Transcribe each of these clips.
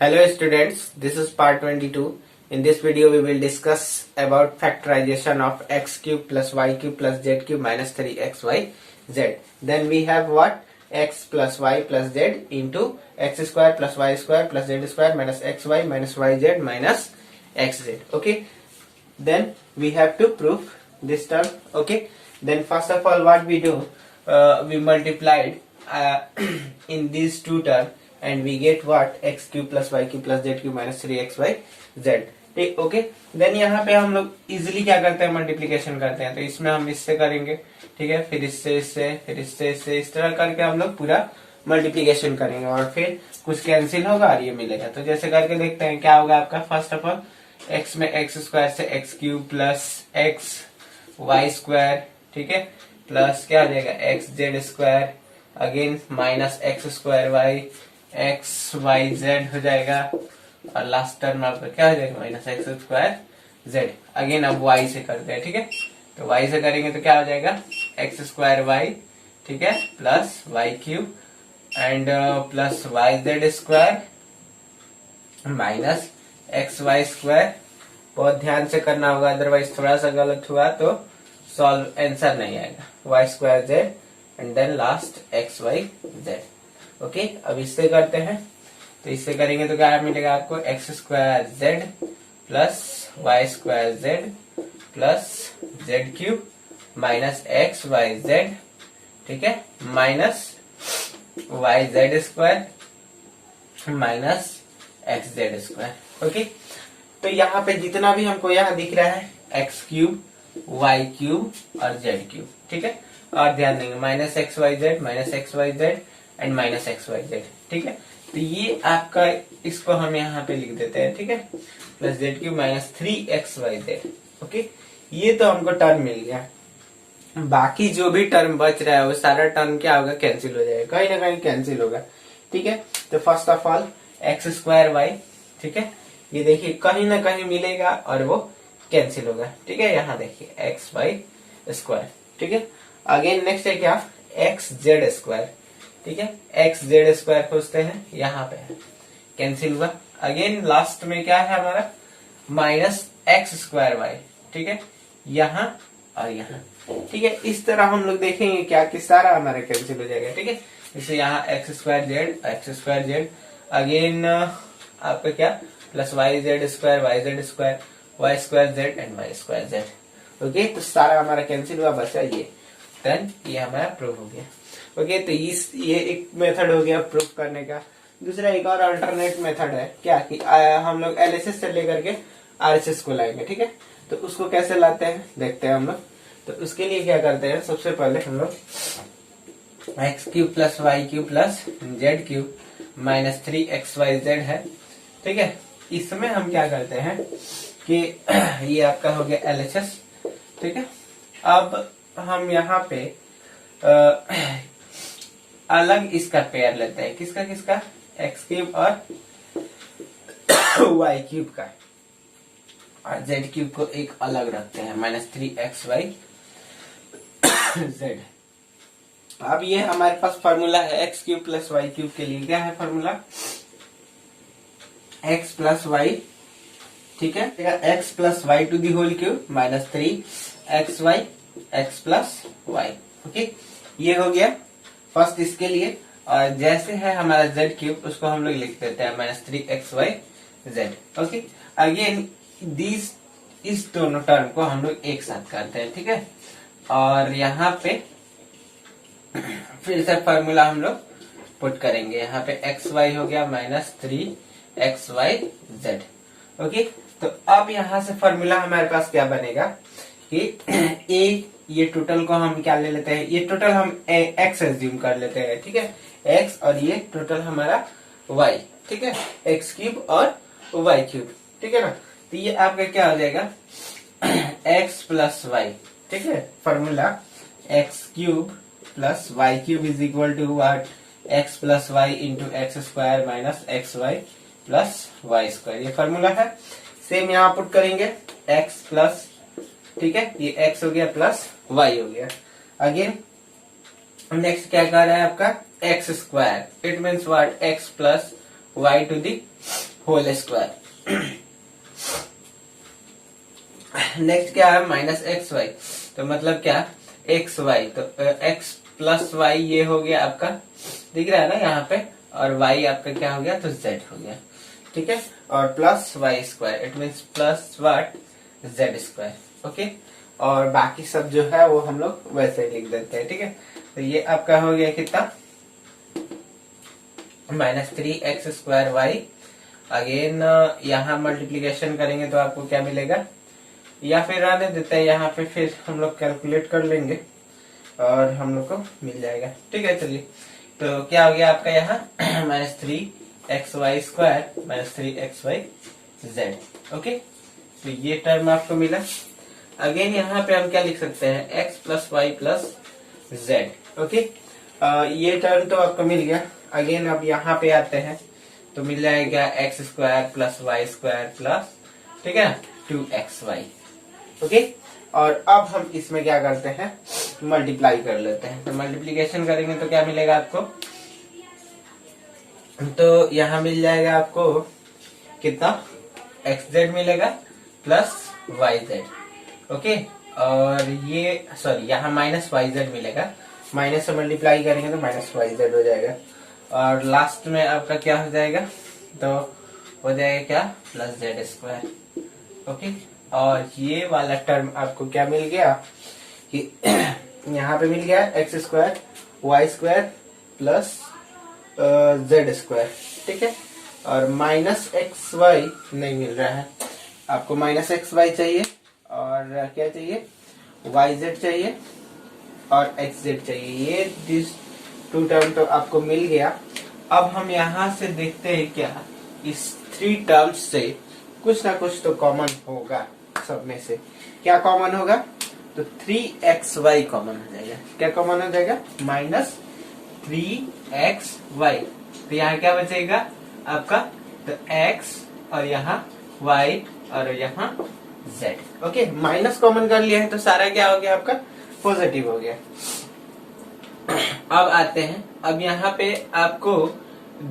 Hello students, this is part 22. In this video we will discuss about factorization of x cube plus y cube plus z cube minus 3xy z. Then we have what? X plus y plus z into x square plus y square plus z square minus xy minus yz minus xz. Okay. Then we have to prove this term. Okay. Then first of all what we do? We multiplied in these two terms and we get what? X cube plus y cube plus z cube minus 3xy z. ठीक. Okay. Then यहाँ पे हम लोग easily क्या करते हैं? Multiplication करते हैं. तो इसमें हम इससे करेंगे, ठीक है, फिर इससे इससे फिर इससे इससे इस तरह करके हम लोग पूरा मल्टीप्लीकेशन करेंगे और फिर कुछ कैंसिल होगा और ये मिलेगा. तो जैसे करके देखते हैं क्या होगा आपका. फर्स्ट ऑफ ऑल एक्स में एक्स स्क्वायर से x cube plus x y square, ठीक है, प्लस क्या हो जाएगा x z square, again minus x square y x y z हो जाएगा और लास्ट टर्म आपका क्या हो जाएगा minus x square z. Again अब वाई से करते हैं, ठीक है. तो वाई से करेंगे तो क्या हो जाएगा एक्स स्क्वायर वाई, ठीक है, plus y cube and plus y z square minus x y square. बहुत ध्यान से करना होगा, अदरवाइज थोड़ा सा गलत हुआ तो सॉल्व आंसर नहीं आएगा. Y square z and then last x y z. Okay. अब इससे करते हैं तो इससे करेंगे तो क्या मिलेगा आपको x square z plus y square z plus z cube minus x y z, ठीक है, minus y z square minus x z square. Okay. तो यहाँ पे जितना भी हमको यहाँ दिख रहा है एक्स क्यूब वाई क्यूब और जेड क्यूब, ठीक है, और ध्यान देंगे minus x y z and minus x y z, ठीक है. तो ये आपका इसको हम यहाँ पे लिख देते हैं, ठीक है, plus z cube minus 3xyz. Okay. ये तो हमको टर्म मिल गया. बाकी जो भी टर्म बच रहा है वो सारा टर्म क्या होगा? कैंसिल हो जाएगा, कहीं ना कहीं कैंसिल होगा, ठीक है. तो first off all x square y, ठीक है, ये देखिए कहीं ना कहीं मिलेगा और वो कैंसिल होगा, ठीक है. यहाँ देखिए एक्स वाई स्क्वायर, ठीक है. अगेन नेक्स्ट है क्या? एक्स जेड स्क्वायर, ठीक है, एक्स जेड स्क्वायर खोजते हैं, यहाँ पे है, कैंसिल हुआ. अगेन लास्ट में क्या है हमारा? माइनस एक्स स्क्वायर वाई, ठीक है, यहाँ और यहाँ, ठीक है. इस तरह हम लोग देखेंगे क्या कि सारा हमारा कैंसिल हो जाएगा, ठीक है. जैसे यहाँ एक्स स्क्वायर जेड अगेन आपका क्या plus y z square y square z and y square z. Okay. तो सारा हमारा कैंसिल हुआ, बचा ये. देन ये हमारा प्रूफ हो गया. ओके. तो ये एक मेथड हो गया प्रूफ करने का. दूसरा एक और अल्टरनेट मेथड है क्या कि हम लोग एलएचएस से लेकर के आरएचएस को लाएंगे, ठीक है. तो उसको कैसे लाते हैं देखते हैं हम लोग. तो उसके लिए क्या करते हैं, सबसे पहले हम लोग x cube plus y cube plus z cube minus 3xyz है, ठीक है. इसमें हम क्या करते हैं कि ये आपका हो गया एलएचएस, ठीक है. अब हम यहाँ पे अलग इसका पेयर लेते हैं. किसका किसका? एक्स क्यूब और वाई क्यूब का, और जेड क्यूब को एक अलग रखते हैं माइनस 3xyz. अब ये हमारे पास फॉर्मूला है x cube plus y cube के लिए. क्या है फॉर्मूला? एक्स प्लस वाई, ठीक है, x plus y to the whole cube minus 3xy x plus y. Okay. ये हो गया फर्स्ट इसके लिए. और जैसे है हमारा जेड क्यूब उसको हम लोग लिख देते हैं माइनस 3xyz. ओके. अगेन इस दोनों टर्म को हम लोग एक साथ करते हैं, ठीक है. और यहाँ पे फिर से फॉर्मूला हम लोग पुट करेंगे. यहाँ पे एक्स वाई हो गया माइनस 3xyz. ओके. तो अब यहाँ से फॉर्मूला हमारे पास क्या बनेगा कि ये टोटल को हम क्या ले लेते हैं, ये टोटल हम एक्स एज्यूम कर लेते हैं, ठीक है, एक्स, और ये टोटल हमारा वाई, ठीक है, एक्स क्यूब और वाई क्यूब, ठीक है ना. तो ये आपका क्या हो जाएगा एक्स प्लस वाई, ठीक है. Formula x cube plus y cube is equal to what? X plus y into x square minus x y plus y square. ये फॉर्मूला है. सेम यहाँ पुट करेंगे एक्स प्लस, ठीक है, ये x हो गया प्लस y हो गया. अगेन नेक्स्ट क्या कर रहा है आपका x square. It means what? X plus y to the whole square. Next क्या है, माइनस एक्स वाई, तो मतलब क्या, एक्स वाई, तो एक्स प्लस वाई ये हो गया आपका, दिख रहा है ना यहाँ पे, और वाई आपका क्या हो गया, तो जेड हो गया, ठीक है, और plus y square, it means plus what, z square, okay. और बाकी सब जो है वो हम लोग वैसे ही लिख देते हैं, ठीक है। तो ये आपका हो गया कितना, -3x²y। अगेन यहाँ मल्टीप्लीकेशन करेंगे तो आपको क्या मिलेगा, या फिर आने देते हैं यहाँ पे, फिर हम लोग कैलकुलेट कर लेंगे और हम लोग को मिल जाएगा, ठीक है। चलिए, तो क्या हो गया आपका यहाँ -3xy² -3xyz, ओके। तो ये टर्म आपको मिला। अगेन यहाँ पे हम क्या लिख सकते हैं, x plus y plus z, okay. ये टर्म तो आपको मिल गया। अगेन अब यहाँ पे आते हैं तो मिल जाएगा x² प्लस y² प्लस, ठीक है, 2xy, ओके। और अब हम इसमें क्या करते हैं, मल्टीप्लाई कर लेते हैं। तो मल्टीप्लीकेशन करेंगे तो क्या मिलेगा आपको, तो यहाँ मिल जाएगा आपको कितना, xz मिलेगा प्लस yz, ओके। और ये सॉरी, यहाँ माइनस yz मिलेगा, माइनस से मल्टीप्लाई करेंगे तो माइनस yz हो जाएगा, और लास्ट में आपका क्या हो जाएगा, तो हो जाएगा क्या, प्लस z², ओके। और ये वाला टर्म आपको क्या मिल गया कि यहाँ पे मिल गया x² y² प्लस z², ठीक है। और माइनस एक्स वाई नहीं मिल रहा है आपको, माइनस एक्स वाई चाहिए, और क्या चाहिए, वाई जेड चाहिए, और एक्स जेड चाहिए। ये दिस टू टर्म तो आपको मिल गया। अब हम यहाँ से देखते हैं क्या, इस 3 टर्म्स से कुछ ना कुछ तो कॉमन होगा, सब में से क्या कॉमन होगा, तो 3xy कॉमन हो जाएगा। क्या कॉमन हो जाएगा, -3xy। तो यहाँ क्या बचेगा आपका, तो x और यहाँ y और यहाँ z, ओके। माइनस कॉमन कर लिया है तो सारा क्या हो गया आपका, पॉजिटिव हो गया। अब आते हैं, अब यहाँ पे आपको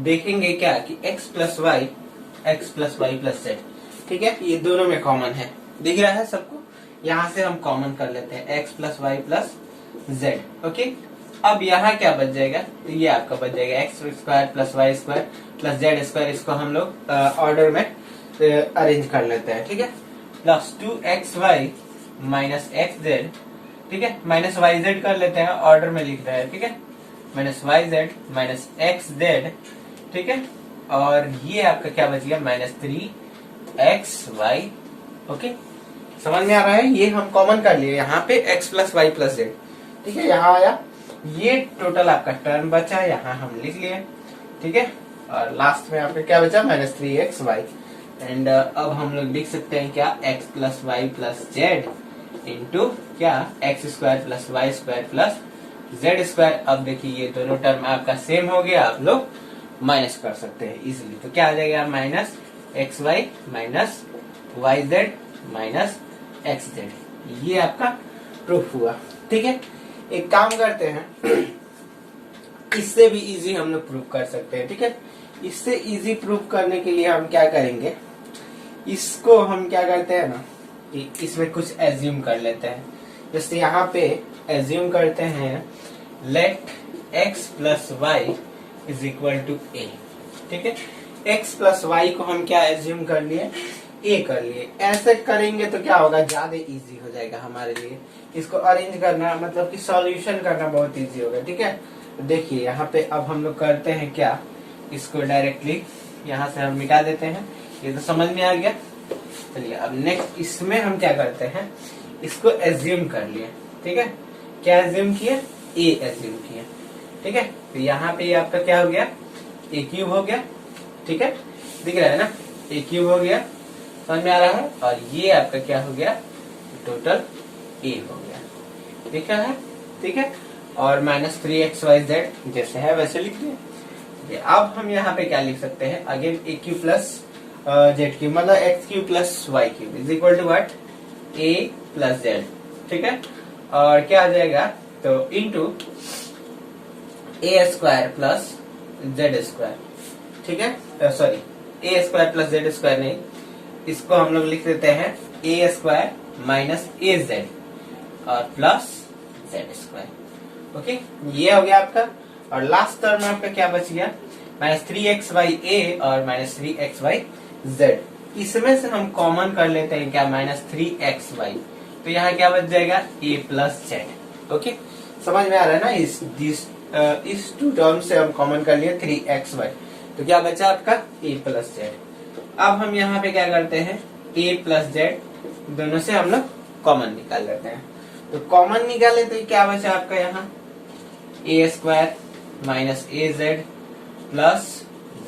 देखेंगे क्या कि x plus y plus z, ठीक है, ये दोनों में कॉमन है, दिख रहा है सबको। यहाँ से हम कॉमन कर लेते हैं x plus y plus z, okay. अब यहाँ क्या बच जाएगा, तो ये आपका बच जाएगा x² plus y² plus z²। इसको हम लोग ऑर्डर में अरेंज कर लेते हैं, ठीक है, प्लस 2xy माइनस xz, ठीक है, माइनस yz कर लेते हैं, ऑर्डर में लिख रहे हैं, ठीक है, माइनस yz माइनस xz, ठीक है। और ये आपका क्या बच गया, -3xy, ओके। समझ में आ रहा है, ये हम कॉमन कर लिए यहाँ पे x plus y plus z, ठीक है, यहाँ आया, ये टोटल आपका टर्म बचा, यहाँ हम लिख लिए, ठीक है। और लास्ट में आपका क्या बचा, -3xy। एंड अब हम लोग लिख सकते हैं क्या, x plus y plus z into क्या, x² plus y² plus z²। अब देखिए ये दोनों टर्म आपका सेम हो गया, आप लोग माइनस कर सकते हैं इजिली। तो क्या आ जाएगा, -xy minus yz minus xz। ये आपका प्रूफ हुआ, ठीक है। एक काम करते हैं, इससे भी इजी हम लोग प्रूफ कर सकते हैं, ठीक है। इससे इजी प्रूफ करने के लिए हम क्या करेंगे, इसको हम क्या करते हैं ना, कि इसमें कुछ एज्यूम कर लेते हैं। जैसे यहाँ पे एज्यूम करते हैं, let x plus y is equal to a, ठीक है। x प्लस वाई को हम क्या एज्यूम कर लिए, a कर लिए। ऐसे करेंगे तो क्या होगा, ज्यादा इजी हो जाएगा हमारे लिए। इसको अरेंज करना मतलब कि सॉल्यूशन करना बहुत इजी होगा, ठीक है। देखिए यहाँ पे अब हम लोग करते हैं क्या, इसको डायरेक्टली यहाँ से हम मिटा देते हैं, ये तो समझ में आ गया। चलिए अब नेक्स्ट इसमें हम क्या करते हैं, इसको एज्यूम कर लिए, ठीक है। क्या एज्यूम किए, a एज्यूम किए, ठीक है। तो यहाँ पे आपका क्या हो गया, a क्यूब हो गया, ठीक है, दिख रहा है ना, a क्यूब हो गया, समझ में आ रहा है। और ये आपका क्या हो गया, टोटल a हो गया, ठीक है, ठीक है। और -3xyz जैसे है वैसे लिख दिए। अब हम यहाँ पे क्या लिख सकते हैं, again a cube plus z cube, मतलब x cube plus y cube is equal to what, a plus z, ठीक है। और क्या आ जाएगा, तो इंटू a² प्लस z², ठीक है, सॉरी ए स्क्वायर प्लस जेड स्क्वायर नहीं, इसको हम लोग लिख देते हैं ए स्क्वायर माइनस ए जेड और प्लस जेड स्क्वायर। ओके, ये हो गया आपका। और लास्ट टर्म में आपका क्या बच गया, माइनस 3xy और माइनस 3xy। इसमें से हम कॉमन कर लेते हैं क्या, माइनस 3xy, तो यहाँ क्या बच जाएगा a प्लस जेड। ओके, समझ में आ रहा है ना, इस टू टर्म से हम कॉमन कर लिए 3xy, तो क्या बचा आपका a प्लस जेड। अब हम यहाँ पे क्या करते हैं, a प्लस जेड दोनों से हम लोग कॉमन निकाल लेते हैं। तो कॉमन निकाले तो क्या बचा आपका यहाँ, a square minus A Z plus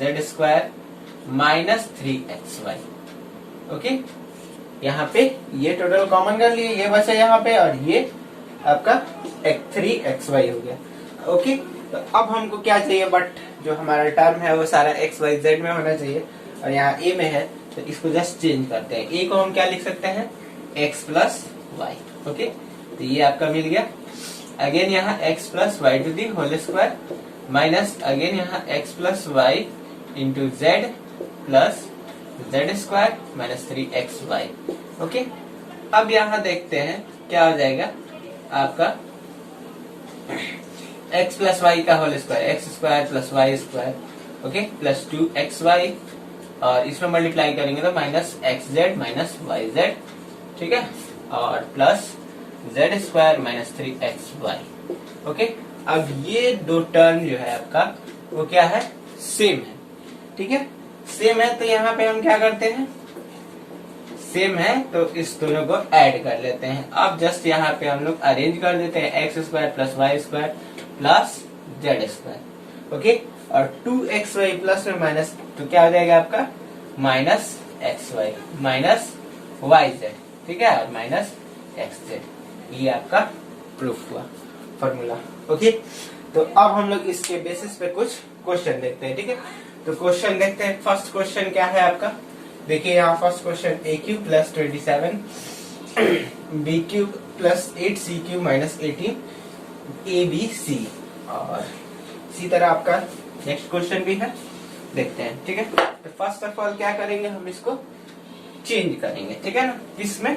z square minus 3xy। Okay, यहाँ पे ये टोटल कॉमन कर लिए, ये बचा यहाँ पे, और ये आपका 3xy हो गया। ओके, तो अब हमको क्या चाहिए, बट जो हमारा टर्म है वो सारा xyz में होना चाहिए, और यहाँ a में है, तो इसको जस्ट चेंज करते हैं। a को हम क्या लिख सकते हैं, x प्लस वाई। ओके, तो ये आपका मिल गया। अगेन यहाँ x plus y to the whole square minus again यहाँ x plus y into z plus z square minus 3xy। Okay, अब यहाँ देखते हैं क्या हो जाएगा आपका x प्लस वाई का whole square, x square plus y square, okay, plus 2xy, और इसमें मल्टीप्लाई करेंगे तो माइनस xz माइनस yz, ठीक है, और plus z square minus 3xy। Okay, अब ये दो टर्म जो है आपका वो क्या है, सेम है, ठीक है, सेम है, तो यहाँ पे हम क्या करते हैं, सेम है तो इस दोनों को ऐड कर लेते हैं। अब जस्ट यहाँ पे हम लोग अरेंज कर देते हैं, x square plus y square plus z square. Okay, और 2xy प्लस में माइनस, तो क्या हो जाएगा आपका माइनस xy माइनस yz, ठीक है, और माइनस xz। ये आपका प्रूफ हुआ फॉर्मूला। ओके, तो अब हम लोग इसके बेसिस पे कुछ क्वेश्चन देखते हैं, ठीक है। तो क्वेश्चन देखते हैं। फर्स्ट क्वेश्चन क्या है आपका, देखिए यहाँ first question a cube plus 27 b cube plus 8 c cube minus 18 a b c, और इसी तरह आपका नेक्स्ट क्वेश्चन भी है, देखते हैं, ठीक है। तो फर्स्ट ऑफ ऑल क्या करेंगे, हम इसको चेंज करेंगे, ठीक है ना, इसमें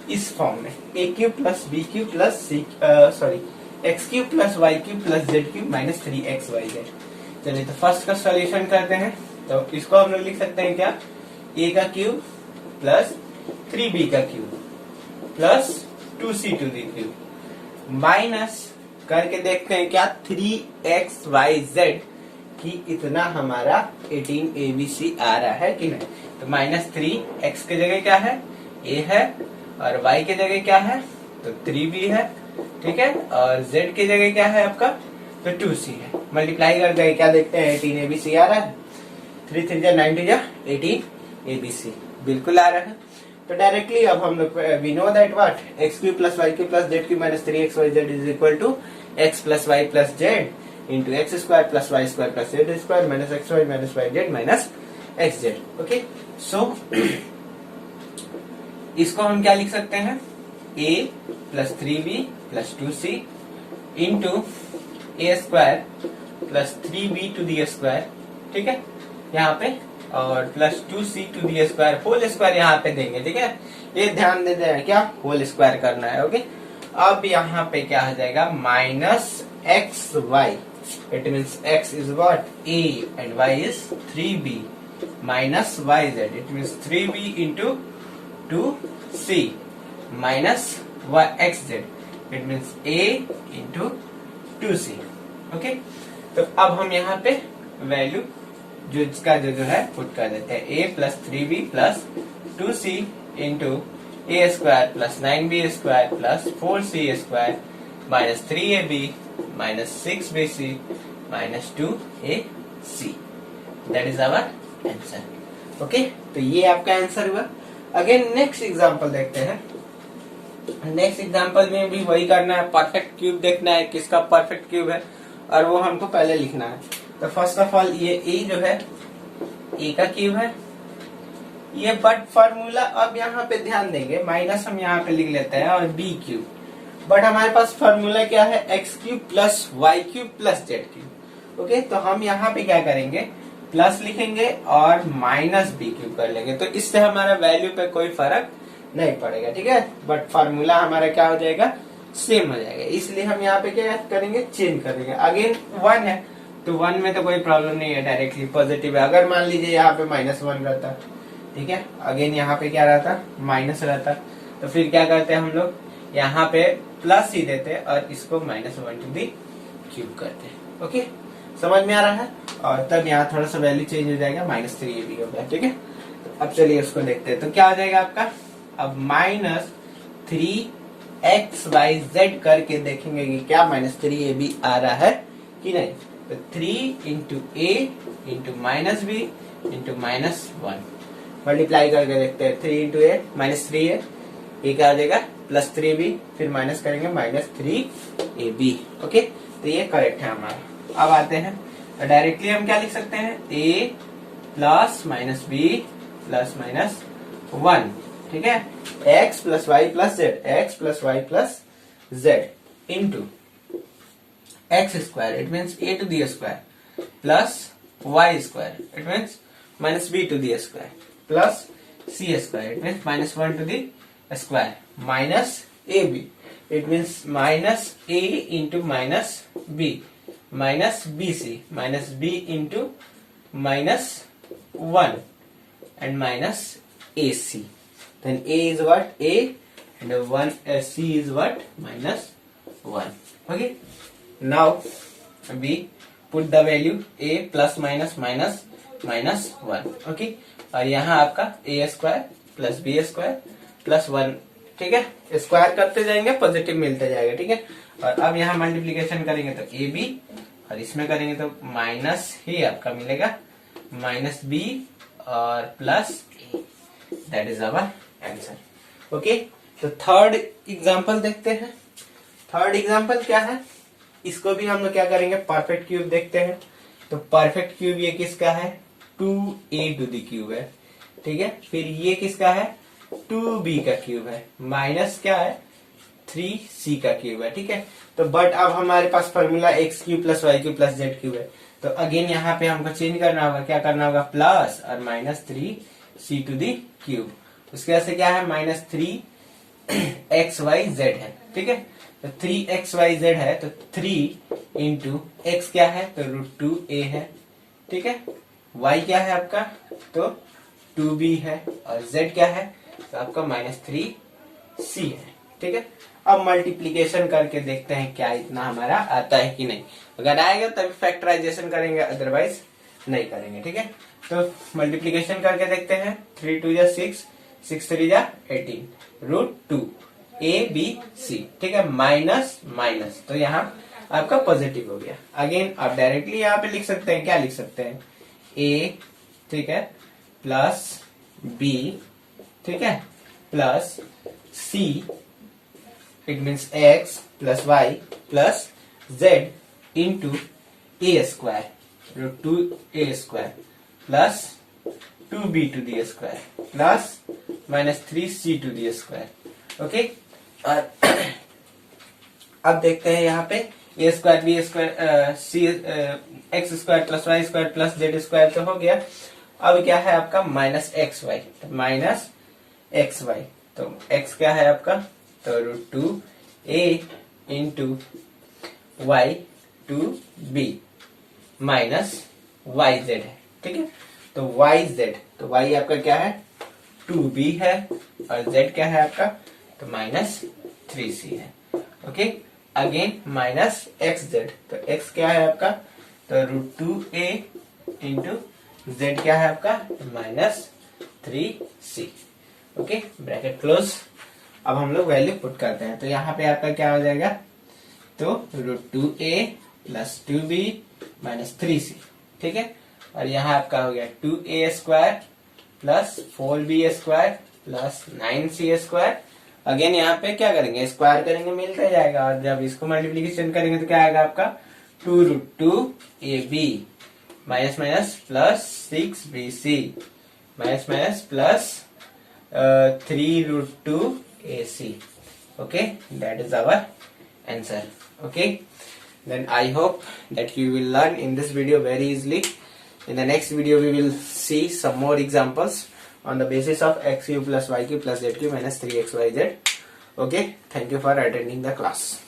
इस फॉर्म में a cube plus b cube plus c x cube plus y cube plus z cube minus 3xyz। चलिए तो फर्स्ट का सॉल्यूशन करते हैं। तो इसको हम लोग लिख सकते हैं क्या, a का क्यूब प्लस 3b का cube plus 2c to the cube minus करके देखते हैं क्या 3xyz कि इतना हमारा 18abc आ रहा है कि नहीं। तो माइनस 3x की जगह क्या है, a है, और y की जगह क्या है, तो 3b है, ठीक है, और z की जगह क्या है आपका, तो 2c है। मल्टीप्लाई कर गए क्या देखते हैं, 18abc आ रहा है, 3 3 9 18abc बिल्कुल आ रहा है। तो डायरेक्टली अब हम लोग we know that what x cube plus y cube plus z cube minus 3xyz is equal to x plus y plus z into x square plus y square plus z square minus x y minus y z minus x z. Okay, so इसको हम क्या लिख सकते हैं, a plus 3b plus 2c into a square plus 3b to the square, ठीक है, यहाँ पे, और plus 2c to the square whole square यहाँ पे देंगे, ठीक है, ये ध्यान दे देना क्या होल स्क्वायर करना है। ओके, अब यहाँ पे क्या हो जाएगा minus x y, it means x is what a and y is 3b minus yz, it means 3b into 2c minus xz, it means a into 2c। Okay, तो अब हम यहाँ पे वैल्यू जो इसका जो है पुट कर देते हैं, a plus 3b plus 2c into a square plus 9b square plus 4c square minus 3ab minus 6bc minus 2ac, that is our answer. Okay, तो ये आपका आंसर हुआ। अगेन नेक्स्ट एग्जांपल देखते हैं। नेक्स्ट एग्जांपल में भी वही करना है, परफेक्ट क्यूब देखना है, किसका परफेक्ट क्यूब है, और वो हमको पहले लिखना है। तो फर्स्ट ऑफ ऑल ये ए जो है ए का क्यूब है ये, बट फॉर्मूला अब यहाँ पे ध्यान देंगे, माइनस हम यहाँ पे लिख लेते हैं, और बी क्यूब, बट हमारे पास फॉर्मूला क्या है, x cube plus y cube plus z cube. Okay, तो हम यहाँ पे क्या करेंगे, प्लस लिखेंगे और माइनस बी क्यूब कर लेंगे, तो इससे हमारा वैल्यू पे कोई फर्क नहीं पड़ेगा, ठीक है। बट फार्मूला हमारा क्या हो जाएगा, सेम हो जाएगा, इसलिए हम यहाँ पे क्या करेंगे, चेंज करेंगे। अगेन 1 है तो 1 में तो कोई प्रॉब्लम नहीं है, डायरेक्टली पॉजिटिव है। अगर मान लीजिए यहाँ पे -1 रहता, ठीक है, अगेन यहाँ पे क्या रहता, माइनस रहता, तो फिर क्या करते हैं हम लोग, यहाँ पे प्लस ही देते और इसको -1 टू दी क्यूब करते हैं। ओके, समझ में आ रहा है। और तब यहाँ थोड़ा सा वैल्यू चेंज हो जाएगा, -3 भी हो गया, ठीक है। तो अब चलिए उसको देखते हैं, तो क्या हो जाएगा आपका, अब -3xyz करके देखेंगे कि क्या -3ab आ रहा है कि नहीं। तो 3 into a into minus b into -1 multiply करके देखते हैं। 3 इंटू ए -3 है, ये क्या आ जाएगा +3b, फिर माइनस करेंगे -3ab। ओके, तो ये करेक्ट है हमारा। अब आते हैं, तो डायरेक्टली हम क्या लिख सकते हैं, a plus minus b plus -1, ठीक है, x plus y plus z, x plus y plus z into x square, it means a to the square, plus y square, it means -b to the square, plus c square, it means -1 to the square, minus ab, it means -a into -b, minus bc, minus b into -1 and minus ac. Then a is what, a, and 1 c is what, -1. Okay, now we put the value a plus minus minus -1. Okay, और यहाँ आपका a square plus b square plus 1, ठीक है, square करते जाएंगे positive मिलते जाएगा, ठीक है। और अब यहाँ मल्टीप्लीकेशन करेंगे तो ए बी, और इसमें करेंगे तो माइनस ही आपका मिलेगा -b और plus a, that is our answer. Okay, तो थर्ड एग्जांपल देखते हैं। थर्ड एग्जांपल क्या है, इसको भी हम लोग क्या करेंगे, परफेक्ट क्यूब देखते हैं। तो परफेक्ट क्यूब ये किसका है, 2a टू द क्यूब है, ठीक है। फिर ये किसका है, 2b का क्यूब है, माइनस क्या है, 3c का क्यूब है, ठीक है। तो बट अब हमारे पास formula x cube plus y cube plus z cube है, तो अगेन यहाँ पे हमको चेंज करना होगा, क्या करना होगा, प्लस और -3c टू दी क्यूब। उसके वजह से क्या है, -3xyz है, ठीक है। तो 3xyz है, तो 3 इंटू एक्स क्या है, तो √2a है, ठीक है। y क्या है आपका, तो 2b है, और z क्या है, तो आपका -3c है, ठीक है। अब मल्टीप्लीकेशन करके देखते हैं क्या इतना हमारा आता है कि नहीं। अगर आएगा तभी फैक्टराइजेशन करेंगे, अदरवाइज नहीं करेंगे, ठीक है। तो मल्टीप्लीकेशन करके देखते हैं, 3 2 जा 6, 6 3 जा 18, √2abc, ठीक है, माइनस माइनस, तो यहाँ आपका पॉजिटिव हो गया। अगेन आप डायरेक्टली यहाँ पे लिख सकते हैं, क्या लिख सकते हैं, a, ठीक है, प्लस b, ठीक है, plus c, it means x plus y plus z into a square, √2a square plus 2b to the square plus -3c to the square. Okay, और अब देखते हैं यहाँ पे a square b square c x square plus y square plus z square तो हो गया। अब क्या है आपका, -xy, -xy, तो x क्या है आपका, तो √2a into y to b minus yz है, ठीक है। तो yz, तो y आपका क्या है, 2b है, और z क्या है आपका, तो -3c है। ओके, अगेन -xz, तो x क्या है आपका, तो √2a इंटू z क्या है आपका, -3c। Okay, bracket close. अब हम लोग वैल्यू पुट करते हैं, तो यहाँ पे आपका क्या हो जाएगा, तो √2a plus 2b minus 3c, ठीक है। और यहाँ आपका हो गया 2a square plus 4b square plus 9c square. Again यहाँ पे क्या करेंगे, स्क्वायर करेंगे, मिलता जाएगा, और जब इसको मल्टीप्लीकेशन करेंगे तो क्या आएगा आपका, 2√2ab minus minus plus 6bc minus minus plus 3√2ac. Okay, that is our answer. Okay, then I hope that you will learn in this video very easily. In the next video we will see some more examples on the basis of x cube plus y cube plus z cube minus 3xyz. Okay, thank you for attending the class.